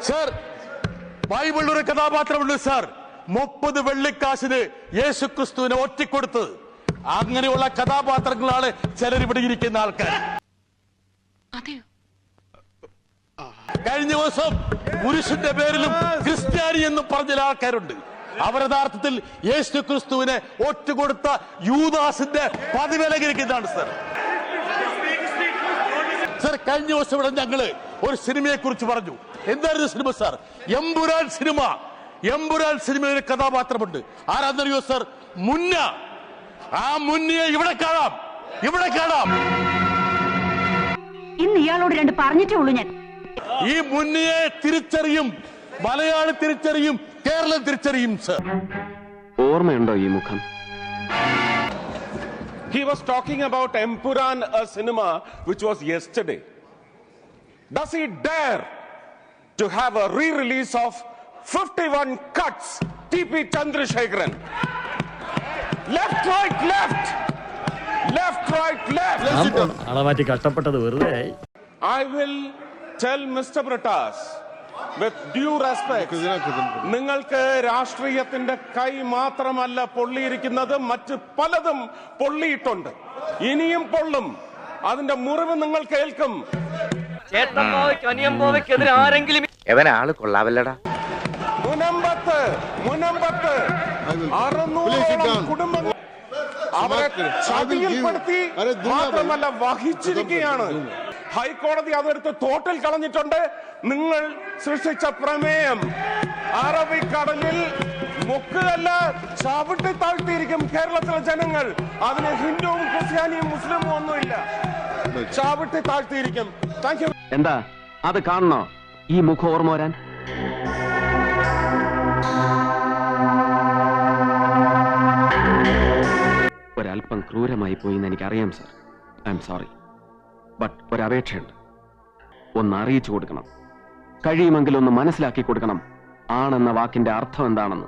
Sir, ബൈബിളിൽ ഒരു കഥാപാത്രമുണ്ട് sir, 30 വെള്ളിക്കാശിന് യേശു ക്രിസ്തുവിനെ ഒറ്റിക്കൊടുത്തത്. അങ്ങനെയുള്ള കഥാപാത്രങ്ങളാണ് ചിലരിവിടെ ഇരിക്കുന്ന ആൾക്കാർ. കഴിഞ്ഞ ദിവസം പുരുഷന്റെ പേരിലും ക്രിസ്ത്യാനി എന്നും പറഞ്ഞ ആൾക്കാരുണ്ട്. അവർ യഥാർത്ഥത്തിൽ യേശു ക്രിസ്തുവിനെ ഒറ്റുകൊടുത്ത യൂദാസിന്റെ പതിവിലകരിക്കുന്നതാണ് സർ. സർ, കഴിഞ്ഞ ദിവസം ഇവിടെ ഞങ്ങള് ഒരു സിനിമയെ കുറിച്ച് പറഞ്ഞു. എന്തായിരുന്നു cinema sir? Empuraan cinema. Empuraan സിനിമയിൽ ഒരു കഥാപാത്രമുണ്ട്. ആരാന്നറിയോ സർ? മുന്ന. ആ മുന്നയെ ഇവിടെ കാണാം, ഇവിടെ കാണാം. ഇന്ന് ഇയാളോട് 2 പറഞ്ഞിട്ടേ ഉള്ളൂ ഞാൻ. ഈ മുന്നയെ തിരിച്ചറിയും, മലയാളി തിരിച്ചറിയും, കേരളം തിരിച്ചറിയും സർ. ഓർമ്മയുണ്ടോ ഈ മുഖം? He was talking about Empuran, a cinema which was yesterday. Does he dare to have a re-release of 51 cuts? T.P. Chandrasekharan. Left, right, left. Left, right, left. അളവാറ്റി കഷ്ടപ്പെട്ടത് വെറുതെ. I will tell Mr. Britas with due respect, നിങ്ങൾക്ക് രാഷ്ട്രീയത്തിന്റെ കൈ മാത്രമല്ല പൊള്ളിയിരിക്കുന്നത്, മറ്റ് പലതും പൊള്ളിയിട്ടുണ്ട്, ഇനിയും പൊള്ളും. അതിന്റെ മുറിവ് നിങ്ങൾ കേൾക്കും. ആള് കൊള്ളാവല്ലടാ. മുനമ്പത്ത് 600 കുടുംബങ്ങൾ അവരെ ചതിയിൽപ്പെടുത്തി മാത്രമല്ല വഹിച്ചിരിക്കുകയാണ്. ഹൈക്കോടതി അതെടുത്ത് തോട്ടിൽ കളഞ്ഞിട്ടുണ്ട്. നിങ്ങൾ സൃഷ്ടിച്ച പ്രമേയം അറബിക്കടലിൽ മുക്കുകല്ല, ചവിട്ടി താഴ്ത്തിയിരിക്കും കേരളത്തിലെ ജനങ്ങൾ. അതിന് ഹിന്ദുവും ക്രിസ്ത്യാനിയും മുസ്ലിമും ഒന്നുമില്ല, ചവിട്ടി താഴ്ത്തിയിരിക്കും. Thank you. എന്താ അത് കാണണോ ഈ മുഖം ഓർമ്മ വരാൻ? ഒരല്പം ക്രൂരമായി പോയി എന്ന് എനിക്കറിയാം sir. I am sorry. But ഒരപേക്ഷയുണ്ട്. ഒന്ന് അറിയിച്ചു കൊടുക്കണം, കഴിയുമെങ്കിൽ ഒന്ന് മനസ്സിലാക്കി കൊടുക്കണം ആണെന്ന വാക്കിന്റെ അർത്ഥം എന്താണെന്ന്.